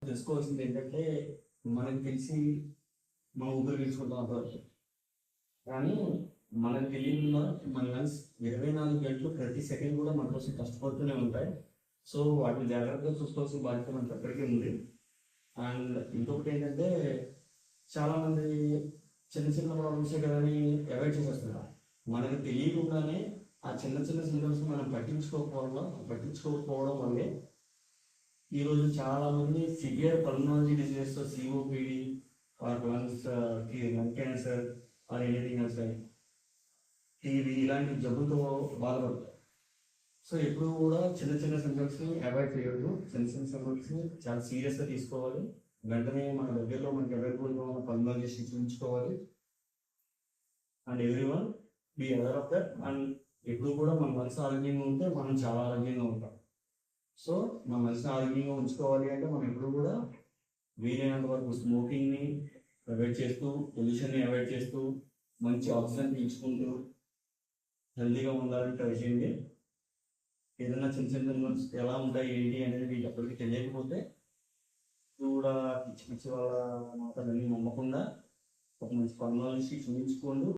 తెలుసుకోవాల్సింది ఏంటంటే మనకు తెలిసి మనం ఊపిరి పీల్చుకుంటాం అంతవరకు. కానీ మనకు తెలియకుండా మన లంగ్స్ 24 గంటలు ప్రతి సెకండ్ కూడా మన కోసం కష్టపడుతూనే ఉంటాయి. సో వాటిని జాగ్రత్తగా చూసుకోవాల్సిన బాధ్యత మనకి ఎప్పటికీ ఉంది. అండ్ ఇంకొకటి ఏంటంటే చాలామంది చిన్న చిన్న ప్రాబ్లమ్సే కదని అవాయిడ్ చేసేస్తున్నారు. మనకు తెలియకుండానే ఆ చిన్న చిన్న సింటమ్స్ మనం పట్టించుకోకపోవడం వల్లే ఈరోజు చాలా మంది severe pulmonology diseases, COPD or lungs lung cancer or anything else TB ఇలాంటి జబ్బులతో బాధపడతారు. సో ఎప్పుడు కూడా చిన్న చిన్న సింటమ్స్ని అవాయిడ్ చేయొద్దు. చిన్న చిన్న సింటమ్స్ని చాలా సీరియస్గా తీసుకోవాలి. వెంటనే మన దగ్గరలో మనకి అవైలబుల్గా ఉన్న పల్మనాలజిస్ట్ని చూపించుకోవాలి. And every one B aware of that. And ఎప్పుడు కూడా మన మనసు ఆరోగ్యంగా ఉంటే మనం చాలా ఆరోగ్యంగా ఉంటాం. సో మన మనసుని ఆరోగ్యంగా ఉంచుకోవాలి అంటే మనం ఎప్పుడు కూడా వీలైనంత వరకు స్మోకింగ్ని అవాయిడ్ చేస్తూ, పొల్యూషన్ని అవాయిడ్ చేస్తూ, మంచి ఆక్సిజన్ పీల్చుకుంటూ హెల్తీగా ఉండాలని ట్రై చేయండి. ఏదైనా చిన్న చిన్న ఎలా ఉంటాయి ఏంటి అనేది మీకు ఎప్పటికీ తెలియకపోతే కూడా పిచ్చి పిచ్చి వాళ్ళ మాటలన్నీ నమ్మకుండా ఒక మంచి పనుల నుంచి చూపించుకోండి.